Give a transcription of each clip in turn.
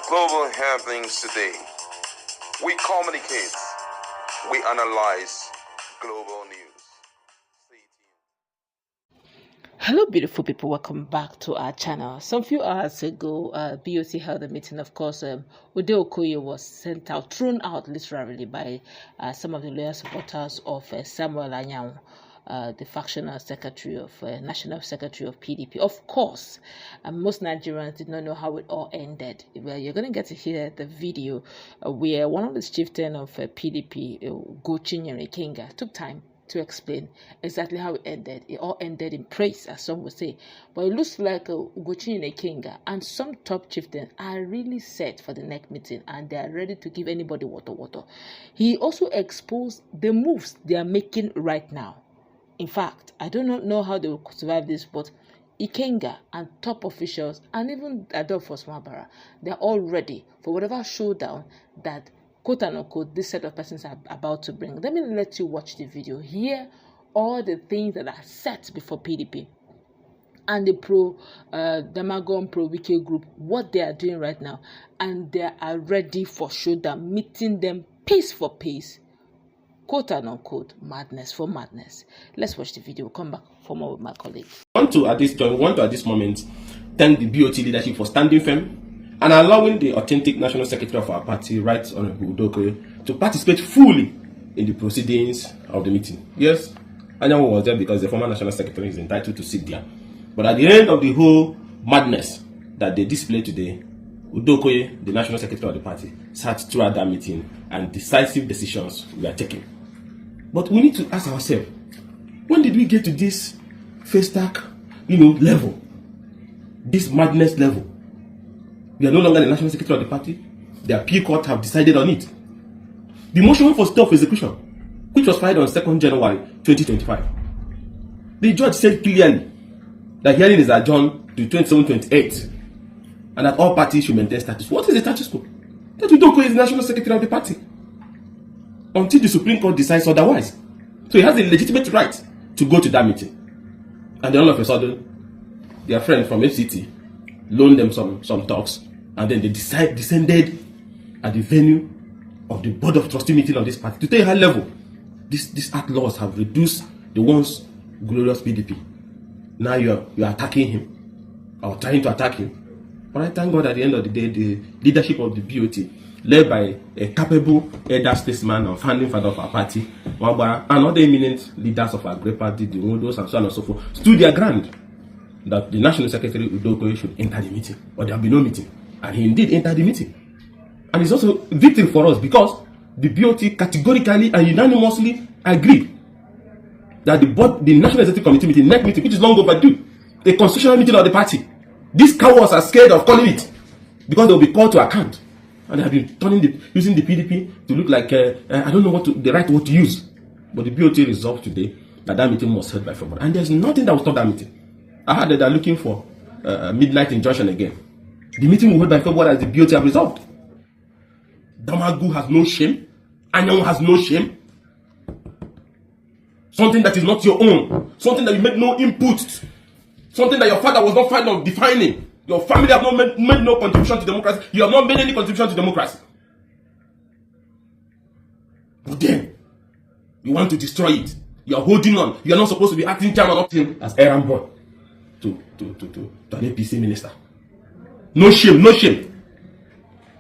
global happenings today. We communicate, we analyze global news. Stay tuned. Hello, beautiful people. Welcome back to our channel. Some few hours ago, BOT held a meeting. Of course, Ude Okoye was sent out, thrown out literally by some of the loyal supporters of Samuel Anyanwu, the factional secretary of national secretary of PDP. Of course, most Nigerians did not know how it all ended. Well, you're going to get to hear the video where one of the chieftain of PDP, Ugochinyere, Ikenga, took time to explain exactly how it ended. It all ended in praise, as some would say. But it looks like Ugochinyere, Ikenga and some top chieftains are really set for the NEC meeting and they are ready to give anybody water. He also exposed the moves they are making right now. In fact, I do not know how they will survive this, but Ikenga and top officials and even Adolfo Fubara, they are all ready for whatever showdown that quote unquote this set of persons are about to bring. Let me let you watch the video. Hear all the things that are set before PDP and the Damagum ProWike group, what they are doing right now, and they are ready for showdown, meeting them pace for pace, quote unquote madness for madness. Let's watch the video. We'll come back for more with my colleagues. I want to at this moment thank the BOT leadership for standing firm and allowing the authentic national secretary of our party, Right Honorable Udokoye, to participate fully in the proceedings of the meeting. Yes, Anyanwu was there because the former national secretary is entitled to sit there. But at the end of the whole madness that they displayed today, Udokoye, the national secretary of the party, sat throughout that meeting and decisive decisions were taken. But we need to ask ourselves, when did we get to this face stack, level, this madness level? We are no longer the national secretary of the party. The appeal court have decided on it. The motion for stay of execution, which was filed on 2nd January 2025, the judge said clearly that hearing is adjourned to 27-28 and that all parties should maintain status. What is the status quo? That Udokoye is the national secretary of the party until the Supreme Court decides otherwise. So he has a legitimate right to go to that meeting. And then all of a sudden, their friend from FCT loaned them some talks, and then they descended at the venue of the board of trustee meeting of this party to tell you how level these outlaws have reduced the once glorious PDP. Now you are attacking him, or trying to attack him. But I thank God at the end of the day, the leadership of the BOT, led by a capable elder statesman and founding father of our party, Fubara, and other eminent leaders of our great party, the Wondos and so on and so forth, stood their ground that the national secretary Udokoye should enter the meeting, or there will be no meeting. And he indeed entered the meeting. And it's also a victory for us because the BOT categorically and unanimously agreed that the National Executive Committee meeting, NEC meeting, which is long overdue, a constitutional meeting of the party, these cowards are scared of calling it because they will be called to account. And they have been using the PDP to look like, I don't know the right word to use. But the BOT resolved today that meeting was held by Fubara. And there's nothing that will stop that meeting. I heard that they're looking for midnight injunction again. The meeting will hold by February as the BOT have resolved. Damagum has no shame. Anyanwu has no shame. Something that is not your own. Something that you made no input. Something that your father was not fond of defining. Your family have not made no contribution to democracy. You have not made any contribution to democracy. But then, you want to destroy it. You are holding on. You are not supposed to be acting chairman of him as errand boy to an APC minister. No shame, no shame.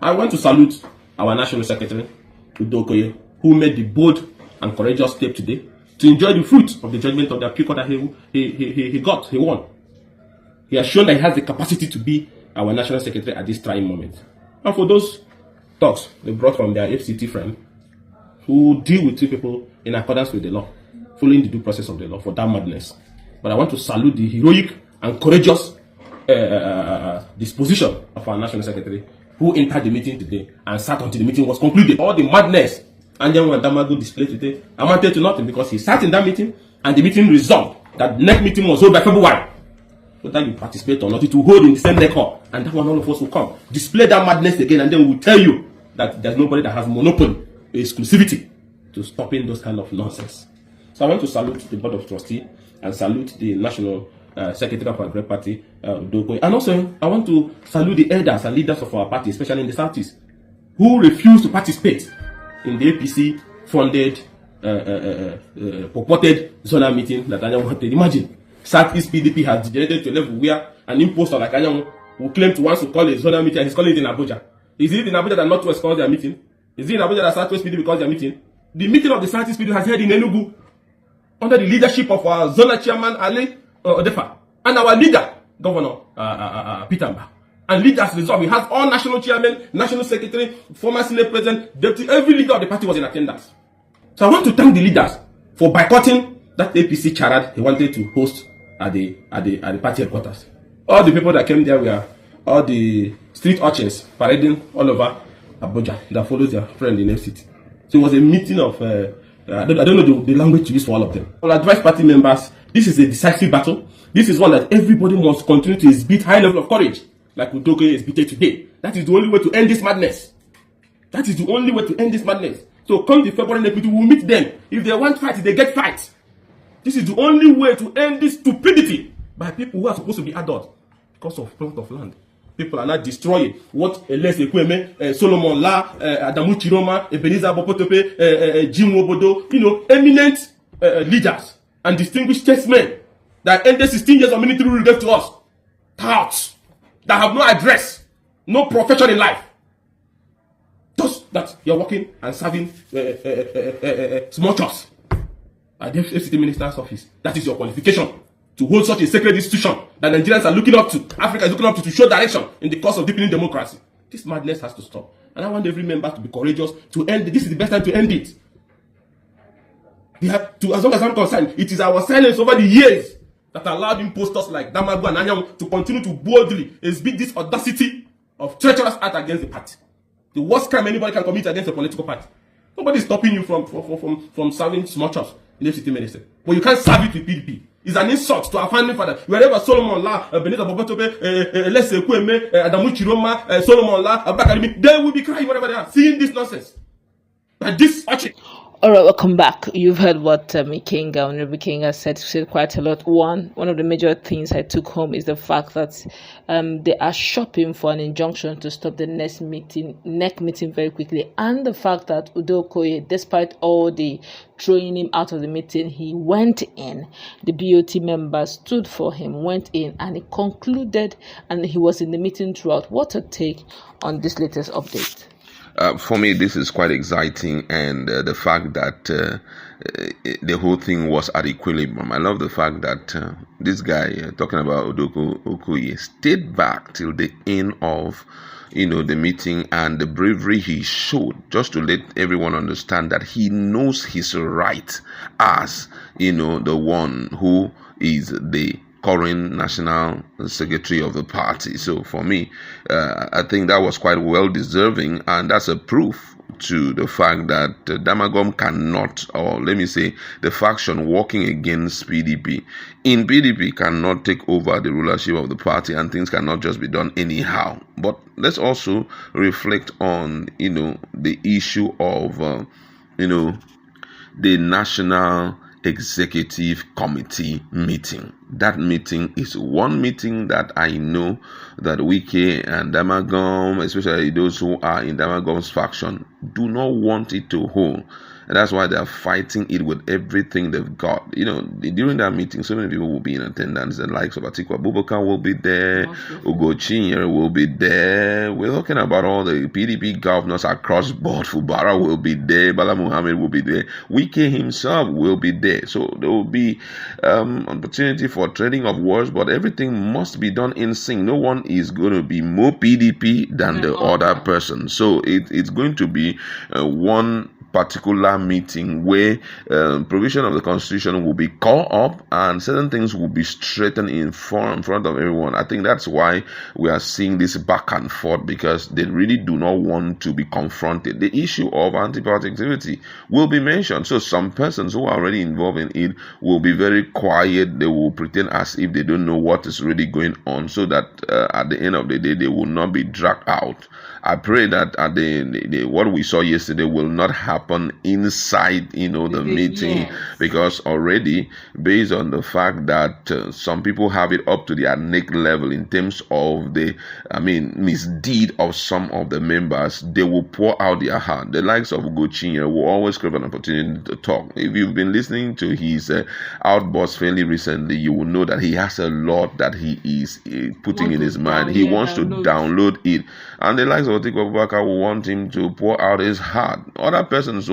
I want to salute our National Secretary, Udokoye, who made the bold and courageous step today to enjoy the fruit of the judgment of the appeal court that he won. He has shown that he has the capacity to be our National Secretary at this trying moment. And for those talks they brought from their FCT friend, who deal with two people in accordance with the law, following the due process of the law for that madness. But I want to salute the heroic and courageous disposition of our National Secretary, who entered the meeting today and sat until the meeting was concluded. All the madness Anyanwu and Damagum displayed today amounted to nothing because he sat in that meeting and the meeting resolved that the next meeting was held by February. Whether you participate or not, it will hold in the same record, and that one all of us will come. Display that madness again, and then we will tell you that there's nobody that has monopoly, exclusivity to stopping those kind of nonsense. So I want to salute the Board of Trustees and salute the National secretary of our great party, Ugochinyere. And also, I want to salute the elders and leaders of our party, especially in the Southeast, who refused to participate in the APC-funded, purported zonal meeting that Anyanwu wanted. Imagine, Southeast PDP has degenerated to a level where an imposter like Anyanwu will claim to want to call a zonal meeting, and he's calling it in Abuja. Is it in Abuja that Northwest calls their meeting? Is it in Abuja that Southwest PDP calls their meeting? The meeting of the Southeast PDP has held in Enugu under the leadership of our zonal chairman, Ali Odefa, and our leader, Governor Peter Mba. And leaders result, we had all national chairmen, national secretary, former Senate president, deputy, every leader of the party was in attendance. So I want to thank the leaders for boycotting that APC charade he wanted to host at the party headquarters. All the people that came there were all the street urchins parading all over Abuja that follows their friend in FCT. So it was a meeting of, I don't know the language to use for all of them. I'll advise party members, this is a decisive battle. This is one that everybody must continue to exhibit high level of courage, like Ugochinyere exhibited today. That is the only way to end this madness. That is the only way to end this madness. So come the February next week, we will meet them. If they want fight, they get fight. This is the only way to end this stupidity by people who are supposed to be adults because of plot of land. People are not destroying what Les Ekweme, Solomon La, Adamu Chiroma, Ebenezer Bopotope, Jim Wobodo, eminent leaders and distinguished statesmen that ended 16 years of military rule gave to us. Touts that have no address, no profession in life. Just that you're working and serving small jobs at the FCT minister's office. That is your qualification to hold such a sacred institution that Nigerians are looking up to, Africa is looking up to show direction in the course of deepening democracy. This madness has to stop. And I want every member to be courageous to end it. This is the best time to end it. We have to, as long as I'm concerned, it is our silence over the years that allowed impostors like Damagum and Anyanwu to continue to boldly exhibit this audacity of treacherous act against the party. The worst crime anybody can commit against a political party. Nobody is stopping you from serving small chops in the FCT ministry. But you can't serve it with PDP. It's an insult to our founding father. Wherever Solomon La, Ebenezer Bopotope, Les Ekweme, Adamu Chiroma, Solomon La, Abubakar, they will be crying wherever they are, seeing this nonsense. But this watching. All right, welcome back. You've heard what Ikenga said quite a lot. One of the major things I took home is the fact that they are shopping for an injunction to stop the NEC meeting very quickly, and the fact that Ugochinyere, despite all the throwing him out of the meeting, he went in. The BOT members stood for him, went in, and he concluded, and he was in the meeting throughout. What a take on this latest update. For me, this is quite exciting, and the fact that the whole thing was at equilibrium. I love the fact that this guy talking about Ugochinyere stayed back till the end of the meeting, and the bravery he showed just to let everyone understand that he knows his right as the one who is the current national secretary of the party. So for me, I think that was quite well deserving, and that's a proof to the fact that Damagum cannot, or let me say, the faction working against PDP in PDP cannot take over the rulership of the party, and things cannot just be done anyhow. But let's also reflect on the issue of the national executive committee meeting. That meeting is one meeting that I know that Wike and Damagum, especially those who are in Damagum's faction, do not want it to hold. And that's why they're fighting it with everything they've got. During that meeting, so many people will be in attendance. The likes of Atiku Abubakar will be there. Ugochinyere will be there. We're talking about all the PDP governors across board. Fubara will be there. Bala Mohammed will be there. Wike himself will be there. So there will be opportunity for trading of words, but everything must be done in sync. No one is going to be more PDP than the other person. So it's going to be one particular meeting where provision of the constitution will be called up and certain things will be straightened in front of everyone. I think that's why we are seeing this back and forth, because they really do not want to be confronted. The issue of anti-party activity will be mentioned. So some persons who are already involved in it will be very quiet. They will pretend as if they don't know what is really going on, so that at the end of the day, they will not be dragged out I pray that what we saw yesterday will not happen inside, the meeting, Yes. because already, based on the fact that some people have it up to their neck level in terms of the, misdeed of some of the members, they will pour out their heart. The likes of Ugochinyere will always crave an opportunity to talk. If you've been listening to his outburst fairly recently, you will know that he has a lot that he is putting in his mind. He wants to download it. And the likes of Atiku Abubakar will want him to pour out his heart. Other persons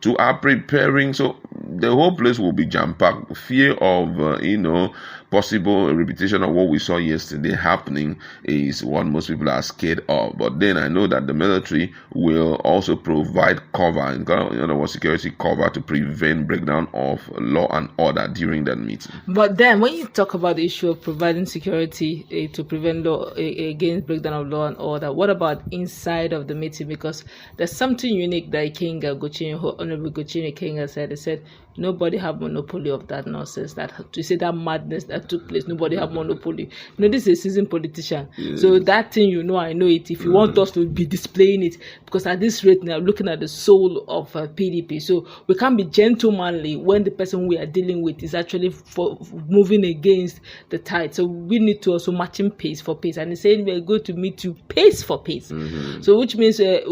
too are preparing. So the whole place will be jam-packed. Fear of, possible repetition of what we saw yesterday happening is what most people are scared of. But then I know that the military will also provide cover, in other words, security cover, to prevent breakdown of law and order during that meeting. But then when you talk about the issue of providing security to prevent law against breakdown of law and order, what about inside of the meeting? Because there's something unique that Ikenga Ugochinyere, Honorable Ikenga said. He said nobody have monopoly of that nonsense, that to say that madness that took place. Nobody have monopoly. This is a seasoned politician. Yes. So that thing, I know it. If you want us to be displaying it, because at this rate now, looking at the soul of PDP, so we can't be gentlemanly when the person we are dealing with is actually moving against the tide. So we need to also match him pace for pace. And he's saying we're going to meet you pace for pace. So which means Sunday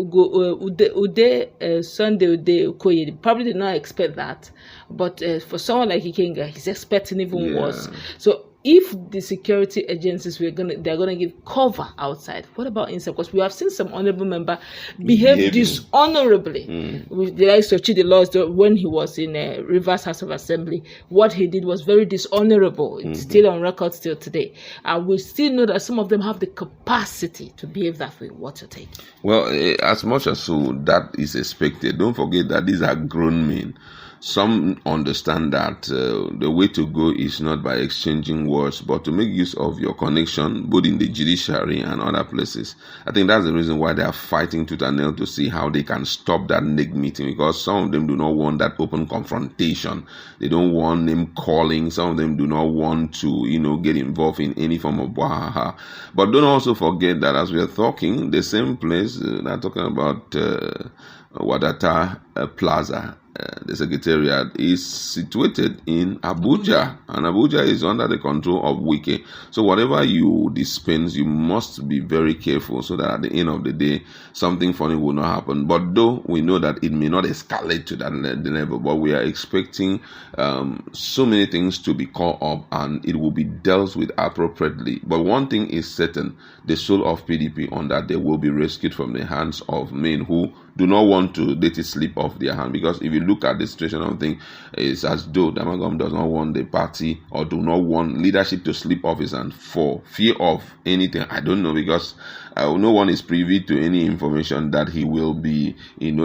Okoye probably did not expect that. But for someone like Ikenga, he's expecting even worse. So if the security agencies they're gonna give cover outside, what about inside? Because we have seen some honorable member behave dishonorably with the likes of Chidi Laws when he was in Rivers House of Assembly. What he did was very dishonorable. It's still on record still today, and we still know that some of them have the capacity to behave that way. What's your take? Well, as much as that is expected, don't forget that these are grown men. Some understand that the way to go is not by exchanging words, but to make use of your connection, both in the judiciary and other places. I think that's the reason why they are fighting tooth and nail to see how they can stop that NEC meeting, because some of them do not want that open confrontation. They don't want name calling. Some of them do not want to, get involved in any form of Wahala. But don't also forget that as we are talking, the same place, they're talking about Wadata Plaza. The secretariat is situated in Abuja, and Abuja is under the control of Wike. So whatever you dispense, you must be very careful so that at the end of the day, something funny will not happen. But though we know that it may not escalate to that level, but we are expecting so many things to be called up, and it will be dealt with appropriately. But one thing is certain, the soul of PDP on that day will be rescued from the hands of men who do not want to let it slip off their hand. Because if you look at the situation of things, it's as though Damagum does not want the party or do not want leadership to slip off his hand for fear of anything. I don't know, because no one is privy to any information that he will be,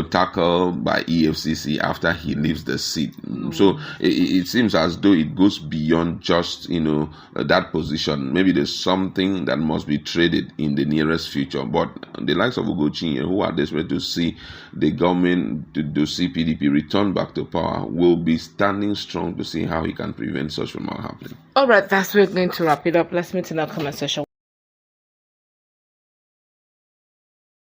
tackled by EFCC after he leaves the seat. So it seems as though it goes beyond just, that position. Maybe there's something that must be traded in the nearest future. But the likes of Ugochinyere, who are desperate to see the government, to see PDP return back to power, will be standing strong to see how he can prevent such from happening. All right, that's where we're going to wrap it up. Let's meet in our comment section.